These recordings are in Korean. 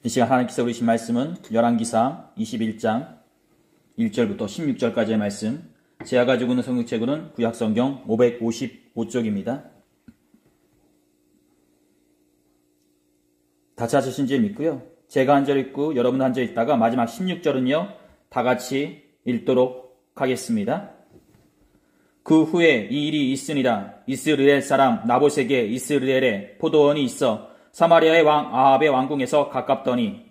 이 시간 하나님께서 우리신 말씀은 열왕기상 21장 1절부터 16절까지의 말씀, 제가 가지고 있는 성경책으로는 구약성경 555쪽입니다. 다 찾으신지 믿고요. 제가 한 절 읽고 여러분 한 절 읽다가 마지막 16절은요 다 같이 읽도록 하겠습니다. 그 후에 이 일이 있으니라. 이스라엘 사람 나봇에게 이스라엘에 포도원이 있어 사마리아의 왕 아합의 왕궁에서 가깝더니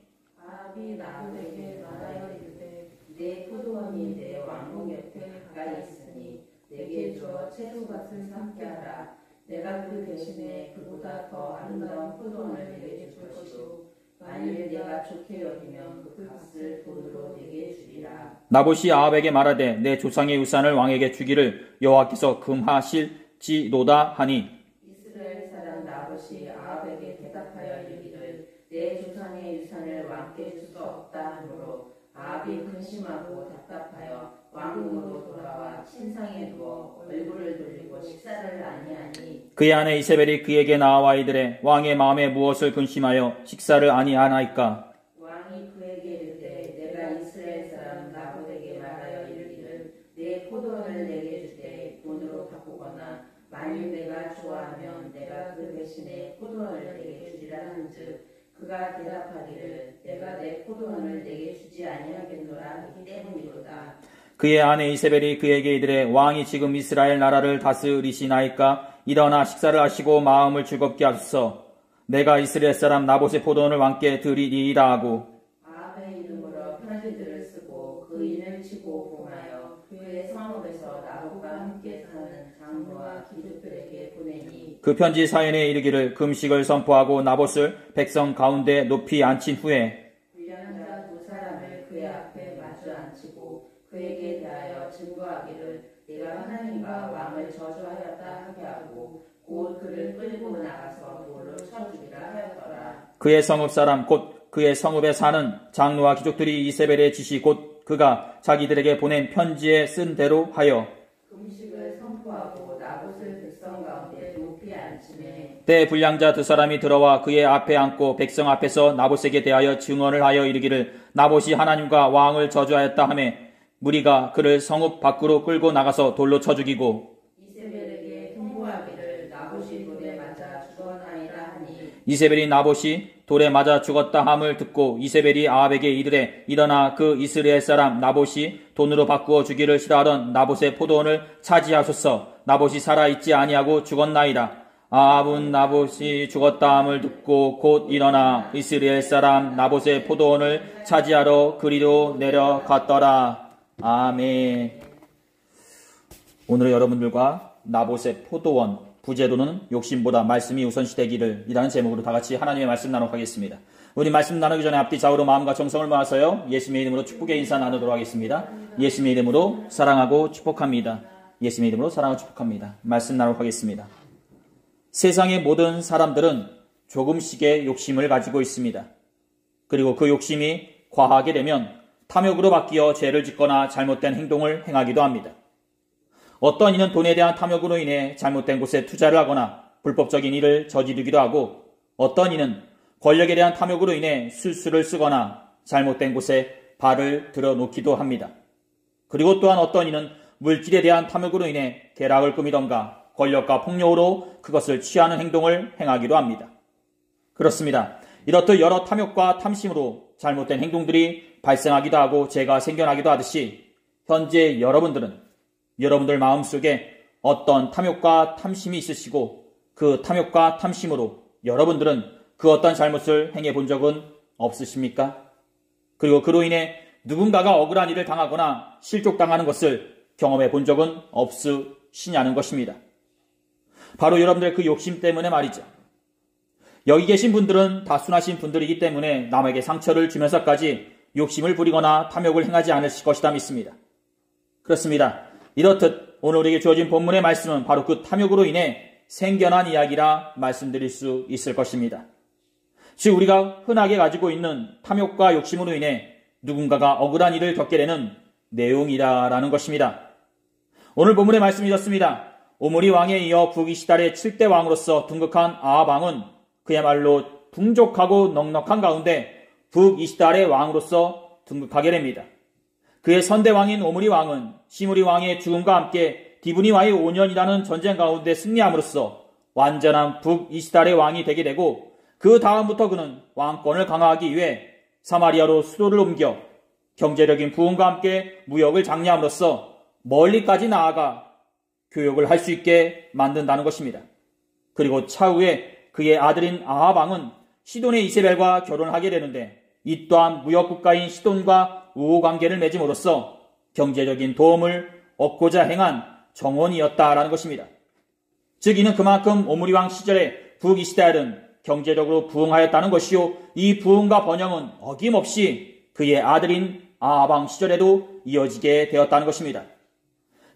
아합이 나봇에게 말하여 이르되 내 포도원이 내 왕궁 옆에 가까이 있으니 내게 주어 채소밭을 삼게 하라. 내가 그 대신에 그보다 더 아름다운 포도원을 내게 줄 것이요 만일 내가 좋게 여기면 그 값을 돈으로 내게 주리라. 나봇이 아합에게 말하되 내 조상의 유산을 왕에게 주기를 여호와께서 금하실지로다 하니 이스라엘 사람 나봇이 아합에게 대답하여 이르기를 내 조상의 유산을 왕께 줄 수 없다 하므로 아합이 근심하고 답답하여 왕궁으로 돌아와 침상에 누워 얼굴을 돌리고 식사를 아니하니 그의 아내 이세벨이 그에게 나와 이르되 왕의 마음에 무엇을 근심하여 식사를 아니하나이까. 왕이 그에게 이르되 내가 이스라엘 사람 나봇에게 말하여 이르기를 내 포도원을 내게 주되 돈으로 바꾸거나 만일 내가 좋아하면 내가 그 대신에 포도원을 내게 주리라 한즉 그가 대답하기를 내가 내 포도원을 내게 주지 아니하겠노라 하기 때문이로다. 그의 아내 이세벨이 그에게 이르되 왕이 지금 이스라엘 나라를 다스리시나이까. 일어나 식사를 하시고 마음을 즐겁게 하소서. 내가 이스라엘 사람 나봇의 포도원을 왕께 드리리라 하고 아합의 이름으로 편지들을 쓰고 그 인을 치고 봉하여 그의 성읍에서 나봇과 함께 사는 장로와 기족들에게 보내니 그 편지 사연에 이르기를 금식을 선포하고 나봇을 백성 가운데 높이 앉힌 후에 불량자 두 사람을 그의 앞에 마주 앉히고 그에게 대하여 증거하기를 내가 하나님과 왕을 저주하였다 하게 하고 곧 그를 끌고 나가서 돌로 쳐주기라 하였더라. 그의 성읍 사람 곧 그의 성읍에 사는 장로와 귀족들이 이세벨의 지시 곧 그가 자기들에게 보낸 편지에 쓴 대로 하여 금식을 선포하고 나봇을 백성 가운데 높이 앉히매 때 불량자 두 사람이 들어와 그의 앞에 앉고 백성 앞에서 나봇에게 대하여 증언을 하여 이르기를 나봇이 하나님과 왕을 저주하였다 하며 무리가 그를 성읍 밖으로 끌고 나가서 돌로 쳐 죽이고 이세벨에게 통보하기를 나봇이 돌에 맞아 죽었나이다 하니 이세벨이 나봇이 돌에 맞아 죽었다 함을 듣고 이세벨이 아합에게 이르되 일어나 그 이스라엘 사람 나봇이 돈으로 바꾸어 주기를 싫어하던 나봇의 포도원을 차지하소서. 나봇이 살아있지 아니하고 죽었나이다. 아합은 나봇이 죽었다 함을 듣고 곧 일어나 이스라엘 사람 나봇의 포도원을 차지하러 그리로 내려갔더라. 아멘. 오늘 여러분들과 나봇의 포도원, 부제도는 욕심보다 말씀이 우선시되기를 이라는 제목으로 다 같이 하나님의 말씀 나누도록 하겠습니다. 우리 말씀 나누기 전에 앞뒤 좌우로 마음과 정성을 모아서요 예수님의 이름으로 축복의 인사 나누도록 하겠습니다. 예수님의 이름으로 사랑하고 축복합니다. 예수님의 이름으로 사랑하고 축복합니다. 말씀 나누도록 하겠습니다. 세상의 모든 사람들은 조금씩의 욕심을 가지고 있습니다. 그리고 그 욕심이 과하게 되면 탐욕으로 바뀌어 죄를 짓거나 잘못된 행동을 행하기도 합니다. 어떤 이는 돈에 대한 탐욕으로 인해 잘못된 곳에 투자를 하거나 불법적인 일을 저지르기도 하고 어떤 이는 권력에 대한 탐욕으로 인해 술수를 쓰거나 잘못된 곳에 발을 들어놓기도 합니다. 그리고 또한 어떤 이는 물질에 대한 탐욕으로 인해 쾌락을 꾸미던가 권력과 폭력으로 그것을 취하는 행동을 행하기도 합니다. 그렇습니다. 이렇듯 여러 탐욕과 탐심으로 잘못된 행동들이 발생하기도 하고 죄가 생겨나기도 하듯이 현재 여러분들 마음속에 어떤 탐욕과 탐심이 있으시고 그 탐욕과 탐심으로 여러분들은 그 어떤 잘못을 행해 본 적은 없으십니까? 그리고 그로 인해 누군가가 억울한 일을 당하거나 실족당하는 것을 경험해 본 적은 없으시냐는 것입니다. 바로 여러분들의 그 욕심 때문에 말이죠. 여기 계신 분들은 다 순하신 분들이기 때문에 남에게 상처를 주면서까지 욕심을 부리거나 탐욕을 행하지 않으실 것이다 믿습니다. 그렇습니다. 이렇듯 오늘 우리에게 주어진 본문의 말씀은 바로 그 탐욕으로 인해 생겨난 이야기라 말씀드릴 수 있을 것입니다. 즉 우리가 흔하게 가지고 있는 탐욕과 욕심으로 인해 누군가가 억울한 일을 겪게 되는 내용이라는 것입니다. 오늘 본문의 말씀이 이렇습니다. 오므리 왕에 이어 북이스라엘의 7대 왕으로서 등극한 아합 왕은 그야말로 풍족하고 넉넉한 가운데 북이스라엘의 왕으로서 등극하게 됩니다. 그의 선대왕인 오므리 왕은 시므리 왕의 죽음과 함께 디브니와의 5년이라는 전쟁 가운데 승리함으로써 완전한 북이스라엘의 왕이 되게 되고, 그 다음부터 그는 왕권을 강화하기 위해 사마리아로 수도를 옮겨 경제적인 부흥과 함께 무역을 장려함으로써 멀리까지 나아가 교역을 할 수 있게 만든다는 것입니다. 그리고 차후에 그의 아들인 아합 왕은 시돈의 이세벨과 결혼을 하게 되는데, 이 또한 무역국가인 시돈과 우호관계를 맺음으로써 경제적인 도움을 얻고자 행한 정원이었다라는 것입니다. 즉 이는 그만큼 오므리 왕 시절에 북이스라엘은 경제적으로 부흥하였다는 것이요, 이 부흥과 번영은 어김없이 그의 아들인 아합 왕 시절에도 이어지게 되었다는 것입니다.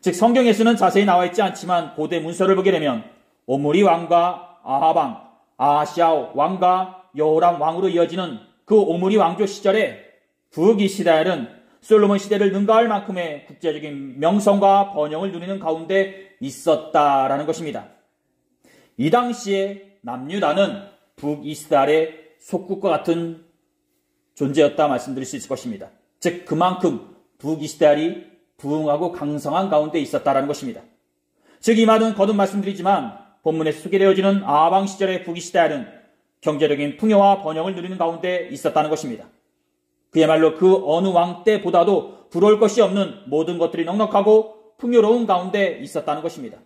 즉 성경에서는 자세히 나와 있지 않지만 고대 문서를 보게 되면 오므리 왕과 아합 왕, 아하시아 왕과 여호람 왕으로 이어지는 그 오므리 왕조 시절에 북이스라엘은 솔로몬 시대를 능가할 만큼의 국제적인 명성과 번영을 누리는 가운데 있었다라는 것입니다. 이 당시에 남유다는 북이스라엘의 속국과 같은 존재였다 말씀드릴 수 있을 것입니다. 즉 그만큼 북이스라엘이 부흥하고 강성한 가운데 있었다라는 것입니다. 즉 이 말은 거듭 말씀드리지만 본문에서 소개되어지는 아합 왕 시절의 북이스라엘은 경제적인 풍요와 번영을 누리는 가운데 있었다는 것입니다. 그야말로 그 어느 왕 때보다도 부러울 것이 없는 모든 것들이 넉넉하고 풍요로운 가운데 있었다는 것입니다.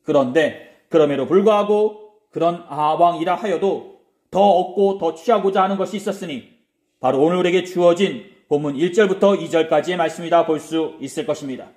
그런데 그럼에도 불구하고 그런 아합 왕이라 하여도 더 얻고 더 취하고자 하는 것이 있었으니 바로 오늘 우리에게 주어진 본문 1절부터 2절까지의 말씀이다 볼 수 있을 것입니다.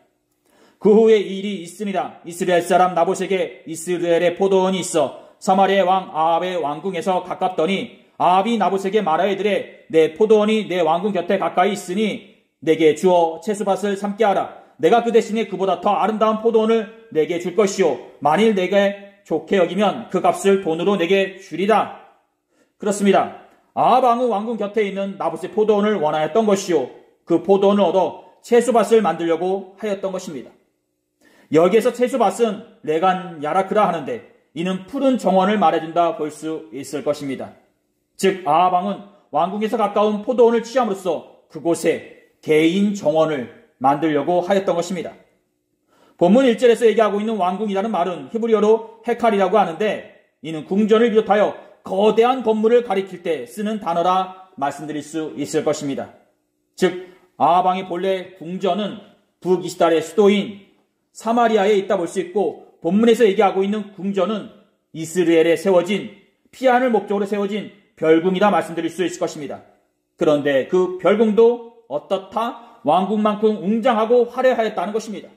그 후에 이 일이 있습니다. 이스라엘 사람 나봇에게 이스라엘의 포도원이 있어 사마리아의 왕 아합의 왕궁에서 가깝더니 아합이 나봇에게 말하여이르되 내 포도원이 내 왕궁 곁에 가까이 있으니 내게 주어 채소밭을 삼게 하라. 내가 그 대신에 그보다 더 아름다운 포도원을 내게 줄 것이요 만일 내게 좋게 여기면 그 값을 돈으로 내게 주리라. 그렇습니다. 아합 왕은 왕궁 곁에 있는 나봇의 포도원을 원하였던 것이요 그 포도원을 얻어 채소밭을 만들려고 하였던 것입니다. 여기에서 채소밭은 레간 야라크라 하는데 이는 푸른 정원을 말해준다 볼 수 있을 것입니다. 즉 아합 왕은 왕궁에서 가까운 포도원을 취함으로써 그곳에 개인 정원을 만들려고 하였던 것입니다. 본문 1절에서 얘기하고 있는 왕궁이라는 말은 히브리어로 헤칼이라고 하는데 이는 궁전을 비롯하여 거대한 건물을 가리킬 때 쓰는 단어라 말씀드릴 수 있을 것입니다. 즉 아합 왕의 본래 궁전은 북이스라엘의 수도인 사마리아에 있다 볼 수 있고, 본문에서 얘기하고 있는 궁전은 이스라엘에 세워진 피안을 목적으로 세워진 별궁이라 말씀드릴 수 있을 것입니다. 그런데 그 별궁도 어떻다? 왕궁만큼 웅장하고 화려하였다는 것입니다.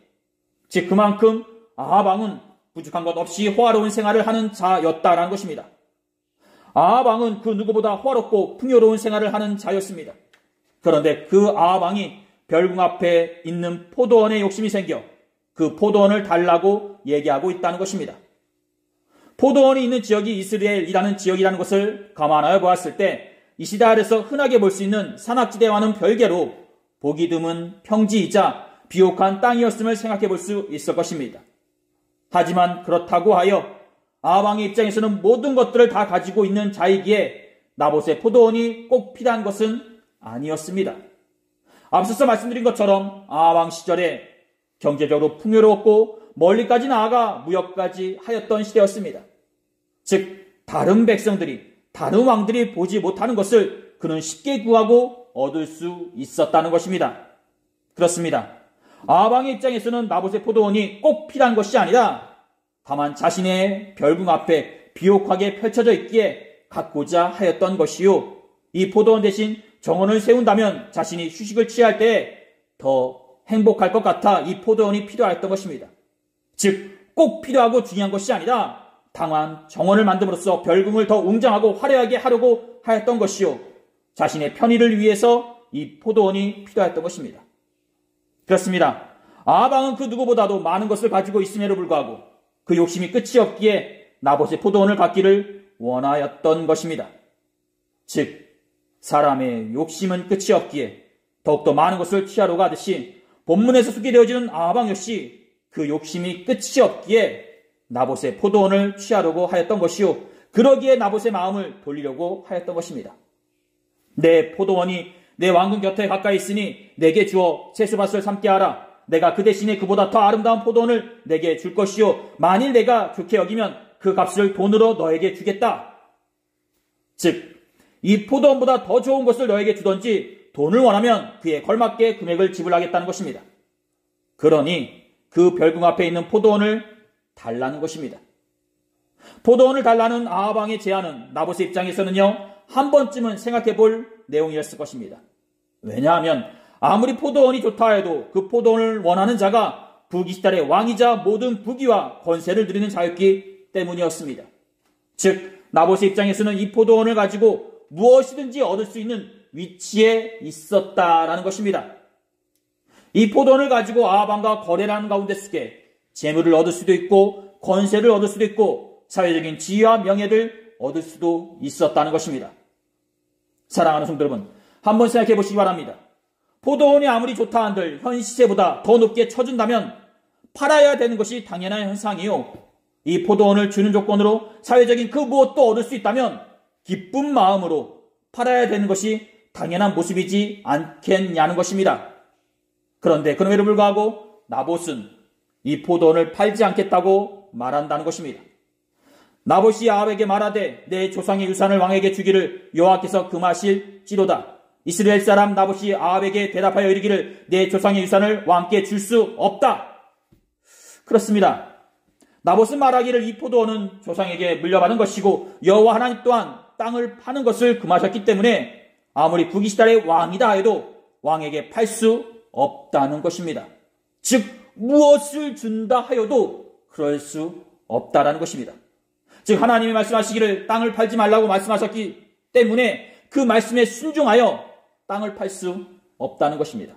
즉 그만큼 아합 왕은 부족한 것 없이 호화로운 생활을 하는 자였다라는 것입니다. 아합 왕은 그 누구보다 호화롭고 풍요로운 생활을 하는 자였습니다. 그런데 그 아합 왕이 별궁 앞에 있는 포도원에 욕심이 생겨 그 포도원을 달라고 얘기하고 있다는 것입니다. 포도원이 있는 지역이 이스라엘이라는 지역이라는 것을 감안하여 보았을 때 이 시대에서 흔하게 볼 수 있는 산악지대와는 별개로 보기 드문 평지이자 비옥한 땅이었음을 생각해 볼 수 있을 것입니다. 하지만 그렇다고 하여 아합 왕의 입장에서는 모든 것들을 다 가지고 있는 자이기에 나봇의 포도원이 꼭 필요한 것은 아니었습니다. 앞서서 말씀드린 것처럼 아합 왕 시절에 경제적으로 풍요로웠고 멀리까지 나아가 무역까지 하였던 시대였습니다. 즉 다른 백성들이, 다른 왕들이 보지 못하는 것을 그는 쉽게 구하고 얻을 수 있었다는 것입니다. 그렇습니다. 아합 왕의 입장에서는 나봇의 포도원이 꼭 필요한 것이 아니라 다만 자신의 별궁 앞에 비옥하게 펼쳐져 있기에 갖고자 하였던 것이요, 이 포도원 대신 정원을 세운다면 자신이 휴식을 취할 때 더 행복할 것 같아 이 포도원이 필요하였던 것입니다. 즉 꼭 필요하고 중요한 것이 아니라 다만 정원을 만듦으로써 별궁을 더 웅장하고 화려하게 하려고 하였던 것이요, 자신의 편의를 위해서 이 포도원이 필요했던 것입니다. 그렇습니다. 아합 왕은 그 누구보다도 많은 것을 가지고 있음에도 불구하고 그 욕심이 끝이 없기에 나봇의 포도원을 갖기를 원하였던 것입니다. 즉 사람의 욕심은 끝이 없기에 더욱더 많은 것을 취하려고 하듯이 본문에서 소개되어지는 아합 왕 역시 그 욕심이 끝이 없기에 나봇의 포도원을 취하려고 하였던 것이요, 그러기에 나봇의 마음을 돌리려고 하였던 것입니다. 내 포도원이 내 왕궁 곁에 가까이 있으니 내게 주어 채소밭을 삼게 하라. 내가 그 대신에 그보다 더 아름다운 포도원을 내게 줄 것이요 만일 내가 좋게 여기면 그 값을 돈으로 너에게 주겠다. 즉 이 포도원보다 더 좋은 것을 너에게 주던지 돈을 원하면 그에 걸맞게 금액을 지불하겠다는 것입니다. 그러니 그 별궁 앞에 있는 포도원을 달라는 것입니다. 포도원을 달라는 아합 왕의 제안은 나봇의 입장에서는요, 한 번쯤은 생각해 볼 내용이었을 것입니다. 왜냐하면 아무리 포도원이 좋다 해도 그 포도원을 원하는 자가 북이스라엘의 왕이자 모든 부귀와 권세를 누리는 자였기 때문이었습니다. 즉 나봇의 입장에서는 이 포도원을 가지고 무엇이든지 얻을 수 있는 위치에 있었다라는 것입니다. 이 포도원을 가지고 아합 왕과 거래를 하는 가운데 속에 재물을 얻을 수도 있고 권세를 얻을 수도 있고 사회적인 지위와 명예를 얻을 수도 있었다는 것입니다. 사랑하는 성도 여러분, 한번 생각해 보시기 바랍니다. 포도원이 아무리 좋다 한들 현 시세보다 더 높게 쳐준다면 팔아야 되는 것이 당연한 현상이요. 이 포도원을 주는 조건으로 사회적인 그 무엇도 얻을 수 있다면 기쁜 마음으로 팔아야 되는 것이 당연한 모습이지 않겠냐는 것입니다. 그런데 그럼에도 불구하고 나봇은 이 포도원을 팔지 않겠다고 말한다는 것입니다. 나봇이 아합에게 말하되 내 조상의 유산을 왕에게 주기를 여호와께서 금하실지로다. 이스라엘 사람 나봇이 아합에게 대답하여 이르기를 내 조상의 유산을 왕께 줄 수 없다. 그렇습니다. 나봇은 말하기를 이 포도원은 조상에게 물려받은 것이고 여호와 하나님 또한 땅을 파는 것을 금하셨기 때문에 아무리 북이스라엘의 왕이다 해도 왕에게 팔 수 없다는 것입니다. 즉 무엇을 준다 하여도 그럴 수 없다라는 것입니다. 즉 하나님이 말씀하시기를 땅을 팔지 말라고 말씀하셨기 때문에 그 말씀에 순종하여 땅을 팔 수 없다는 것입니다.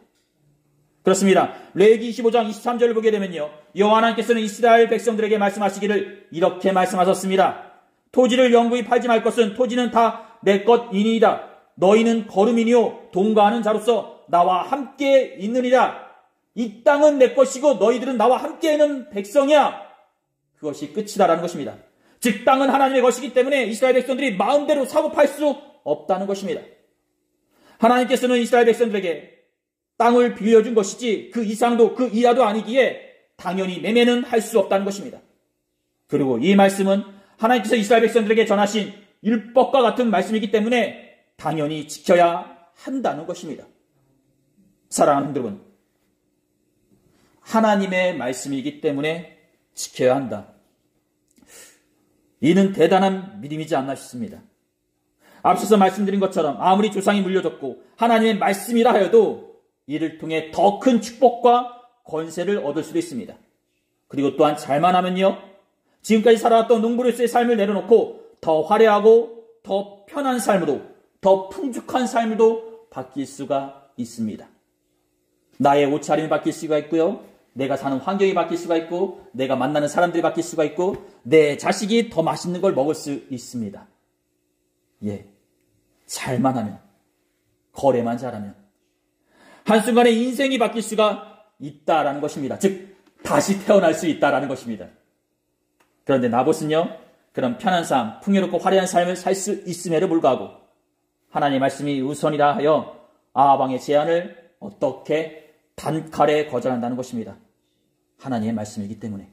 그렇습니다. 레위기 25장 23절을 보게 되면요, 여호와 하나님께서는 이스라엘 백성들에게 말씀하시기를 이렇게 말씀하셨습니다. 토지를 영구히 팔지 말 것은 토지는 다 내 것이니이다. 너희는 거름이니요 동거하는 자로서 나와 함께 있느니라. 이 땅은 내 것이고 너희들은 나와 함께 있는 백성이야. 그것이 끝이다라는 것입니다. 즉 땅은 하나님의 것이기 때문에 이스라엘 백성들이 마음대로 사고 팔 수 없다는 것입니다. 하나님께서는 이스라엘 백성들에게 땅을 빌려준 것이지 그 이상도 그 이하도 아니기에 당연히 매매는 할 수 없다는 것입니다. 그리고 이 말씀은 하나님께서 이스라엘 백성들에게 전하신 율법과 같은 말씀이기 때문에 당연히 지켜야 한다는 것입니다. 사랑하는 여러분, 하나님의 말씀이기 때문에 지켜야 한다. 이는 대단한 믿음이지 않나 싶습니다. 앞서서 말씀드린 것처럼 아무리 조상이 물려줬고 하나님의 말씀이라 하여도 이를 통해 더 큰 축복과 권세를 얻을 수도 있습니다. 그리고 또한 잘만 하면요, 지금까지 살아왔던 농부로서의 삶을 내려놓고 더 화려하고 더 편한 삶으로, 더 풍족한 삶으로 바뀔 수가 있습니다. 나의 옷차림이 바뀔 수가 있고요, 내가 사는 환경이 바뀔 수가 있고, 내가 만나는 사람들이 바뀔 수가 있고, 내 자식이 더 맛있는 걸 먹을 수 있습니다. 예, 잘만 하면, 거래만 잘하면 한순간에 인생이 바뀔 수가 있다라는 것입니다. 즉 다시 태어날 수 있다라는 것입니다. 그런데 나봇은요, 그런 편한 삶, 풍요롭고 화려한 삶을 살 수 있음에도 불구하고 하나님의 말씀이 우선이라 하여 아합 왕의 제안을 어떻게 단칼에 거절한다는 것입니다. 하나님의 말씀이기 때문에.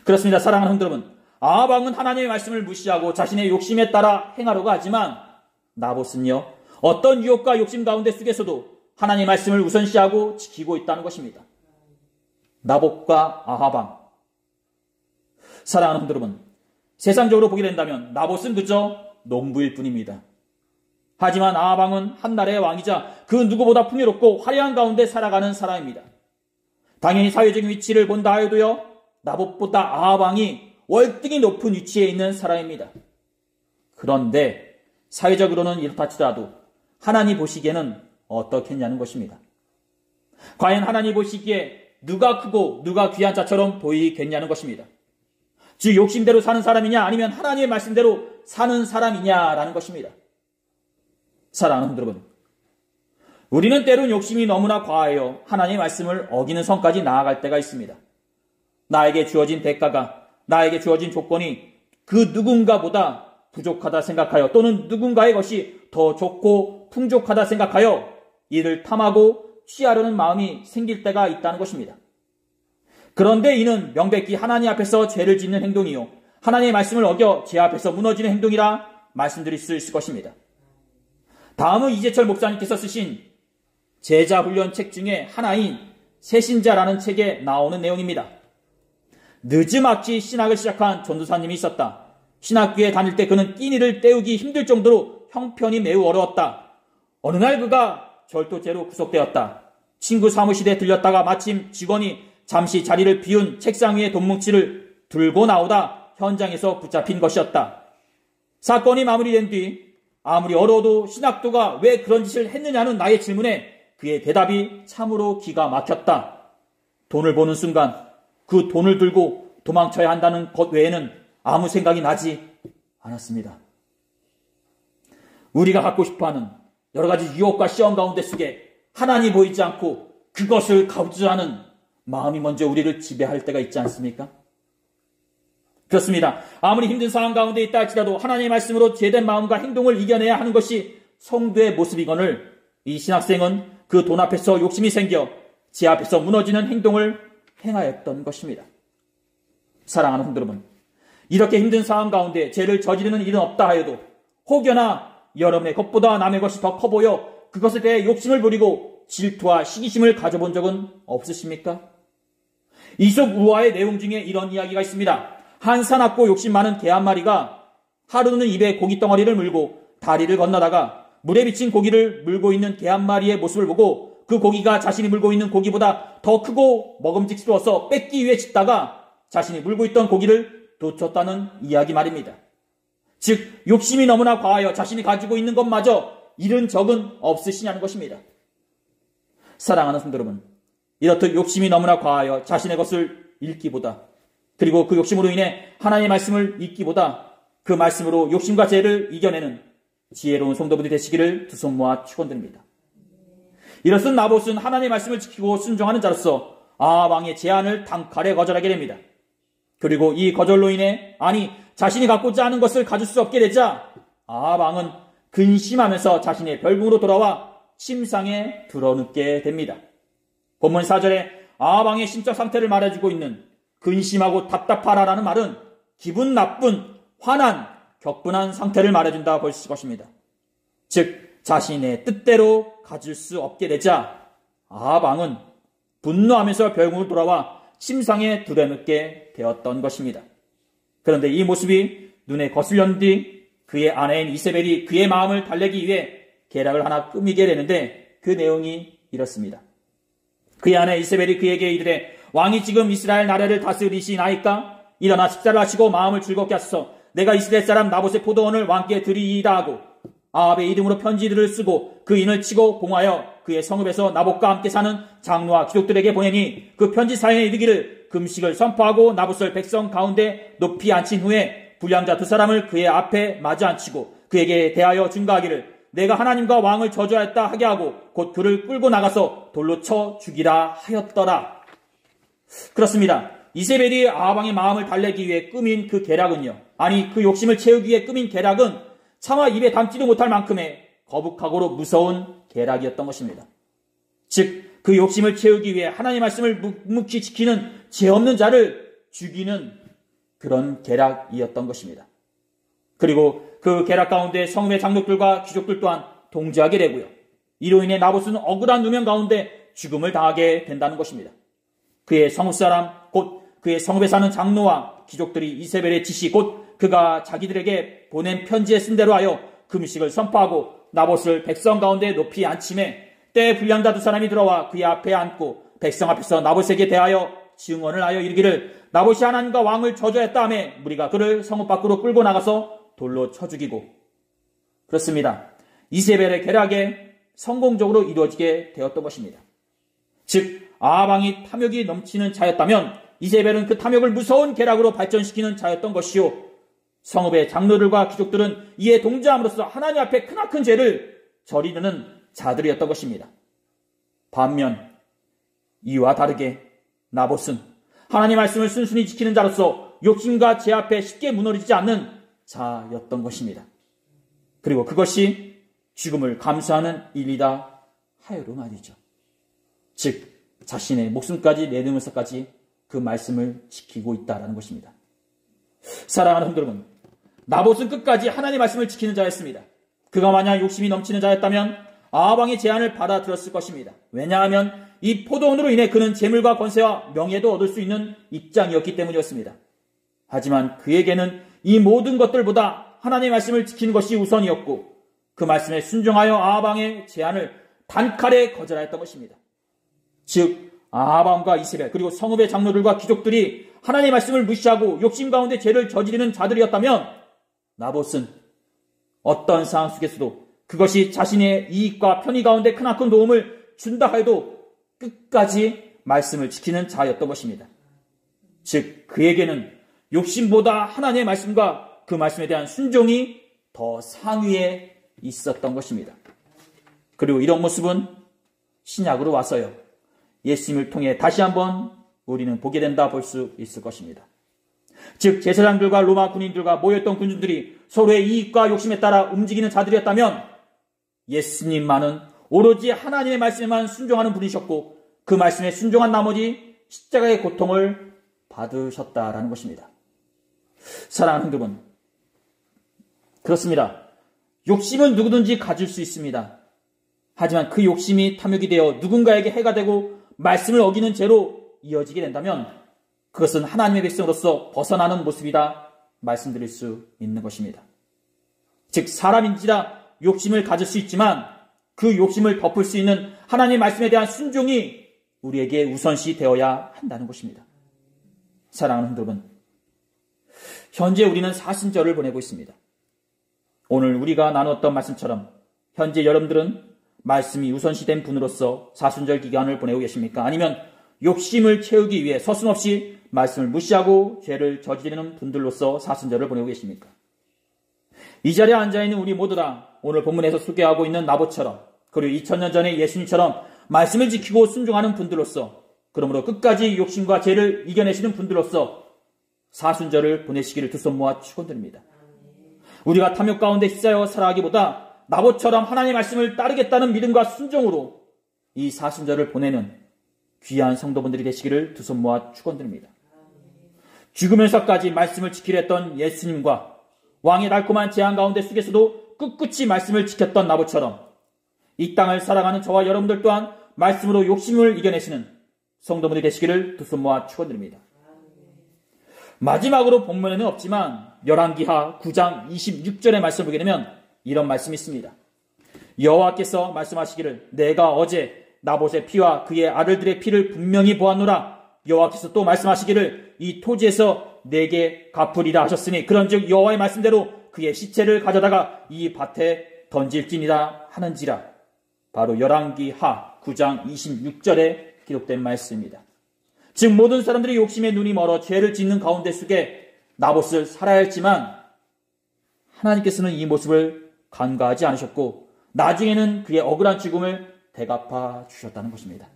그렇습니다. 사랑하는 성도 여러분, 아합 왕은 하나님의 말씀을 무시하고 자신의 욕심에 따라 행하려고 하지만 나봇은요, 어떤 유혹과 욕심 가운데 속에서도 하나님의 말씀을 우선시하고 지키고 있다는 것입니다. 나봇과 아합 왕. 사랑하는 성도 여러분, 세상적으로 보게 된다면 나봇은 그저 농부일 뿐입니다. 하지만 아합 왕은 한 나라의 왕이자 그 누구보다 풍요롭고 화려한 가운데 살아가는 사람입니다. 당연히 사회적인 위치를 본다 해도요, 나봇보다 아합 왕이 월등히 높은 위치에 있는 사람입니다. 그런데 사회적으로는 이렇다 치더라도 하나님 보시기에는 어떻겠냐는 것입니다. 과연 하나님 보시기에 누가 크고 누가 귀한 자처럼 보이겠냐는 것입니다. 즉 욕심대로 사는 사람이냐 아니면 하나님의 말씀대로 사는 사람이냐라는 것입니다. 사랑하는 여러분, 우리는 때론 욕심이 너무나 과하여 하나님의 말씀을 어기는 선까지 나아갈 때가 있습니다. 나에게 주어진 대가가, 나에게 주어진 조건이 그 누군가보다 부족하다 생각하여 또는 누군가의 것이 더 좋고 많고 풍족하다 생각하여 이를 탐하고 취하려는 마음이 생길 때가 있다는 것입니다. 그런데 이는 명백히 하나님 앞에서 죄를 짓는 행동이요 하나님의 말씀을 어겨 제 앞에서 무너지는 행동이라 말씀드릴 수 있을 것입니다. 다음은 이재철 목사님께서 쓰신 제자훈련 책 중에 하나인 새신자라는 책에 나오는 내용입니다. 늦지막히 신학을 시작한 전도사님이 있었다. 신학교에 다닐 때 그는 끼니를 때우기 힘들 정도로 형편이 매우 어려웠다. 어느 날 그가 절도죄로 구속되었다. 친구 사무실에 들렸다가 마침 직원이 잠시 자리를 비운 책상 위에 돈뭉치를 들고 나오다 현장에서 붙잡힌 것이었다. 사건이 마무리된 뒤 아무리 어려워도 신학도가 왜 그런 짓을 했느냐는 나의 질문에 그의 대답이 참으로 기가 막혔다. 돈을 보는 순간 그 돈을 들고 도망쳐야 한다는 것 외에는 아무 생각이 나지 않았습니다. 우리가 갖고 싶어하는 여러 가지 유혹과 시험 가운데 속에 하나님이 보이지 않고 그것을 가지려 하는 마음이 먼저 우리를 지배할 때가 있지 않습니까? 그렇습니다. 아무리 힘든 상황 가운데 있다 할지라도 하나님의 말씀으로 제된 마음과 행동을 이겨내야 하는 것이 성도의 모습이거늘 이 신학생은 그 돈 앞에서 욕심이 생겨 제 앞에서 무너지는 행동을 행하였던 것입니다. 사랑하는 성도 여러분, 이렇게 힘든 상황 가운데 죄를 저지르는 일은 없다 하여도 혹여나 여러분의 것보다 남의 것이 더 커 보여 그것에 대해 욕심을 부리고 질투와 시기심을 가져본 적은 없으십니까? 이솝 우화의 내용 중에 이런 이야기가 있습니다. 한 사납고 욕심 많은 개 한 마리가 하루는 입에 고기 덩어리를 물고 다리를 건너다가 물에 비친 고기를 물고 있는 개 한 마리의 모습을 보고 그 고기가 자신이 물고 있는 고기보다 더 크고 먹음직스러워서 뺏기 위해 짖다가 자신이 물고 있던 고기를 놓쳤다는 이야기 말입니다. 즉 욕심이 너무나 과하여 자신이 가지고 있는 것마저 잃은 적은 없으시냐는 것입니다. 사랑하는 성도 여러분, 이렇듯 욕심이 너무나 과하여 자신의 것을 잃기보다 그리고 그 욕심으로 인해 하나님의 말씀을 잊기보다 그 말씀으로 욕심과 죄를 이겨내는 지혜로운 성도분이 되시기를 두 손 모아 축원드립니다. 이렇듯 나봇은 하나님의 말씀을 지키고 순종하는 자로서 아합 왕의 제안을 단칼에 거절하게 됩니다. 그리고 이 거절로 인해 자신이 갖고자 하는 것을 가질 수 없게 되자 아합 왕은 근심하면서 자신의 별궁으로 돌아와 침상에 드러눕게 됩니다. 본문 4절에 아합 왕의 심적 상태를 말해주고 있는 근심하고 답답하라라는 말은 기분 나쁜, 화난, 격분한 상태를 말해준다 볼 것입니다. 즉 자신의 뜻대로 가질 수 없게 되자 아합 왕은 분노하면서 별궁으로 돌아와 침상에 드러눕게 되었던 것입니다. 그런데 이 모습이 눈에 거슬렸는 뒤 그의 아내인 이세벨이 그의 마음을 달래기 위해 계략을 하나 꾸미게 되는데 그 내용이 이렇습니다. 그의 아내 이세벨이 그에게 이르되 왕이 지금 이스라엘 나라를 다스리시나이까? 일어나 식사를 하시고 마음을 즐겁게 하소서. 내가 이스라엘 사람 나봇의 포도원을 왕께 드리이다 하고 아합의 이름으로 편지를 쓰고 그 인을 치고 봉하여 그의 성읍에서 나봇과 함께 사는 장로와 귀족들에게 보내니 그 편지 사연에 이르기를 금식을 선포하고 나봇을 백성 가운데 높이 앉힌 후에 불량자 두 사람을 그의 앞에 마주 앉히고 그에게 대하여 증거하기를 내가 하나님과 왕을 저주하였다 하게 하고 곧 그를 끌고 나가서 돌로 쳐 죽이라 하였더라. 그렇습니다. 이세벨이 아합 왕의 마음을 달래기 위해 꾸민 그 계략은요, 그 욕심을 채우기 위해 꾸민 계략은 차마 입에 담지도 못할 만큼의 거북하고로 무서운 계략이었던 것입니다. 즉 그 욕심을 채우기 위해 하나님의 말씀을 묵묵히 지키는 죄 없는 자를 죽이는 그런 계략이었던 것입니다. 그리고 그 계략 가운데 성읍의 장독들과 귀족들 또한 동조하게 되고요. 이로 인해 나봇은 억울한 누명 가운데 죽음을 당하게 된다는 것입니다. 그의 성읍 사람 곧 그의 성읍에 사는 장로와 귀족들이 이세벨의 지시 곧 그가 자기들에게 보낸 편지에 쓴 대로 하여 금식을 선포하고 나봇을 백성 가운데 높이 앉힘에 때에 불량자 두 사람이 들어와 그의 앞에 앉고 백성 앞에서 나봇에게 대하여 증언을 하여 이르기를 나봇이 하나님과 왕을 저주했다 하며 무리가 그를 성읍 밖으로 끌고 나가서 돌로 쳐 죽이고, 그렇습니다. 이세벨의 계략에 성공적으로 이루어지게 되었던 것입니다. 즉 아합 왕이 탐욕이 넘치는 자였다면 이세벨은 그 탐욕을 무서운 계략으로 발전시키는 자였던 것이요, 성읍의 장로들과 귀족들은 이에 동조함으로써 하나님 앞에 크나큰 죄를 저지르는 자들이었던 것입니다. 반면 이와 다르게 나봇은 하나님 말씀을 순순히 지키는 자로서 욕심과 죄 앞에 쉽게 무너지지 않는 자였던 것입니다. 그리고 그것이 죽음을 감수하는 일이다 하여로 말이죠. 즉 자신의 목숨까지 내놓으면서까지 그 말씀을 지키고 있다라는 것입니다. 사랑하는 성도 여러분, 나봇은 끝까지 하나님의 말씀을 지키는 자였습니다. 그가 만약 욕심이 넘치는 자였다면 아합 왕의 제안을 받아들였을 것입니다. 왜냐하면 이 포도원으로 인해 그는 재물과 권세와 명예도 얻을 수 있는 입장이었기 때문이었습니다. 하지만 그에게는 이 모든 것들보다 하나님의 말씀을 지키는 것이 우선이었고 그 말씀에 순종하여 아합 왕의 제안을 단칼에 거절하였던 것입니다. 즉 아합 왕과 이세벨 그리고 성읍의 장로들과 귀족들이 하나님의 말씀을 무시하고 욕심 가운데 죄를 저지르는 자들이었다면 나봇은 어떤 상황 속에서도 그것이 자신의 이익과 편의 가운데 크나큰 도움을 준다 해도 끝까지 말씀을 지키는 자였던 것입니다. 즉 그에게는 욕심보다 하나님의 말씀과 그 말씀에 대한 순종이 더 상위에 있었던 것입니다. 그리고 이런 모습은 신약으로 와서요, 예수님을 통해 다시 한번 우리는 보게 된다 볼 수 있을 것입니다. 즉 제사장들과 로마 군인들과 모였던 군중들이 서로의 이익과 욕심에 따라 움직이는 자들이었다면 예수님만은 오로지 하나님의 말씀에만 순종하는 분이셨고 그 말씀에 순종한 나머지 십자가의 고통을 받으셨다라는 것입니다. 사랑하는 여러분, 그렇습니다. 욕심은 누구든지 가질 수 있습니다. 하지만 그 욕심이 탐욕이 되어 누군가에게 해가 되고 말씀을 어기는 죄로 이어지게 된다면 그것은 하나님의 백성으로서 벗어나는 모습이다 말씀드릴 수 있는 것입니다. 즉 사람인지라 욕심을 가질 수 있지만 그 욕심을 덮을 수 있는 하나님의 말씀에 대한 순종이 우리에게 우선시 되어야 한다는 것입니다. 사랑하는 여러분, 현재 우리는 사순절을 보내고 있습니다. 오늘 우리가 나누었던 말씀처럼 현재 여러분들은 말씀이 우선시된 분으로서 사순절 기간을 보내고 계십니까? 아니면 욕심을 채우기 위해 서슴없이 말씀을 무시하고 죄를 저지르는 분들로서 사순절을 보내고 계십니까? 이 자리에 앉아있는 우리 모두 다 오늘 본문에서 소개하고 있는 나봇처럼 그리고 2000년 전에 예수님처럼 말씀을 지키고 순종하는 분들로서 그러므로 끝까지 욕심과 죄를 이겨내시는 분들로서 사순절을 보내시기를 두 손 모아 축원드립니다. 우리가 탐욕 가운데 휩싸여 살아가기보다 나봇처럼 하나님의 말씀을 따르겠다는 믿음과 순종으로 이 사순절을 보내는 귀한 성도분들이 되시기를 두 손 모아 축원드립니다. 죽으면서까지 말씀을 지키려 했던 예수님과 왕의 달콤한 제안 가운데 속에서도 꿋꿋이 말씀을 지켰던 나봇처럼 이 땅을 살아가는 저와 여러분들 또한 말씀으로 욕심을 이겨내시는 성도분들이 되시기를 두 손 모아 축원드립니다. 마지막으로 본문에는 없지만 열왕기하 9장 26절의 말씀을 보게 되면 이런 말씀이 있습니다. 여호와께서 말씀하시기를 내가 어제 나봇의 피와 그의 아들들의 피를 분명히 보았노라. 여호와께서 또 말씀하시기를 이 토지에서 내게 갚으리라 하셨으니 그런즉 여호와의 말씀대로 그의 시체를 가져다가 이 밭에 던질지니라 하는지라. 바로 열왕기하 9장 26절에 기록된 말씀입니다. 즉 모든 사람들이 욕심에 눈이 멀어 죄를 짓는 가운데 속에 나봇을 살아야 했지만 하나님께서는 이 모습을 간과하지 않으셨고 나중에는 그의 억울한 죽음을 대갚아 주셨다는 것입니다.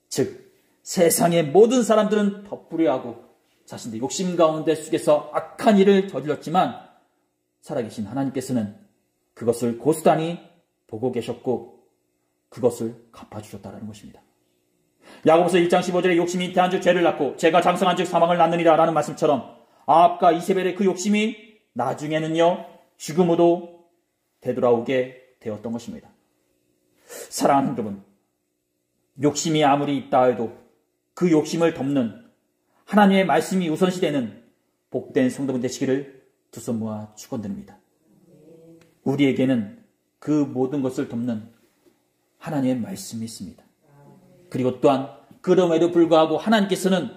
즉 세상의 모든 사람들은 덧부려하고 자신들 욕심 가운데 속에서 악한 일을 저질렀지만 살아계신 하나님께서는 그것을 고스란히 보고 계셨고 그것을 갚아주셨다는 것입니다. 야고보서 1장 15절에 욕심이 잉태한 즉 죄를 낳고 죄가 장성한 즉 사망을 낳느니라 라는 말씀처럼 아합과 이세벨의 그 욕심이 나중에는요 죽음으로 되돌아오게 되었던 것입니다. 사랑하는 여러분, 욕심이 아무리 있다 해도 그 욕심을 덮는 하나님의 말씀이 우선시되는 복된 성도분 되시기를 두 손 모아 축원드립니다. 우리에게는 그 모든 것을 덮는 하나님의 말씀이 있습니다. 그리고 또한 그럼에도 불구하고 하나님께서는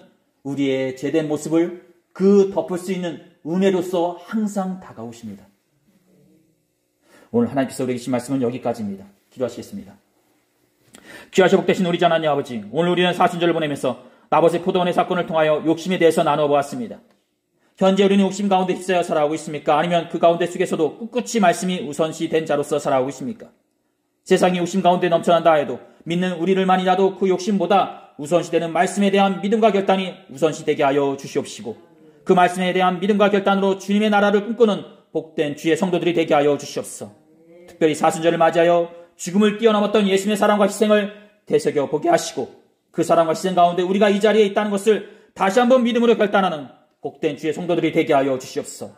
우리의 죄된 모습을 그 덮을 수 있는 은혜로서 항상 다가오십니다. 오늘 하나님께서 우리에게 주신 말씀은 여기까지입니다. 기도하시겠습니다. 귀하시고 복되신 우리 하나님 아버지, 오늘 우리는 사순절을 보내면서 나봇의 포도원의 사건을 통하여 욕심에 대해서 나누어 보았습니다. 현재 우리는 욕심 가운데 휩싸여 살아가고 있습니까? 아니면 그 가운데 속에서도 꿋꿋이 말씀이 우선시 된 자로서 살아가고 있습니까? 세상이 욕심 가운데 넘쳐난다 해도 믿는 우리를만이라도 그 욕심보다 우선시되는 말씀에 대한 믿음과 결단이 우선시되게 하여 주시옵시고 그 말씀에 대한 믿음과 결단으로 주님의 나라를 꿈꾸는 복된 주의 성도들이 되게 하여 주시옵소서. 특별히 사순절을 맞이하여 죽음을 뛰어넘었던 예수님의 사랑과 희생을 되새겨 보게 하시고 그 사랑과 희생 가운데 우리가 이 자리에 있다는 것을 다시 한번 믿음으로 결단하는 복된 주의 성도들이 되게 하여 주시옵소서.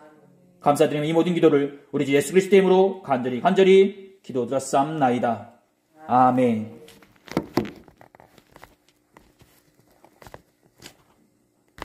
감사드리며 이 모든 기도를 우리 주 예수 그리스도의 이름으로 간절히 기도드렸사옵나이다. 아멘.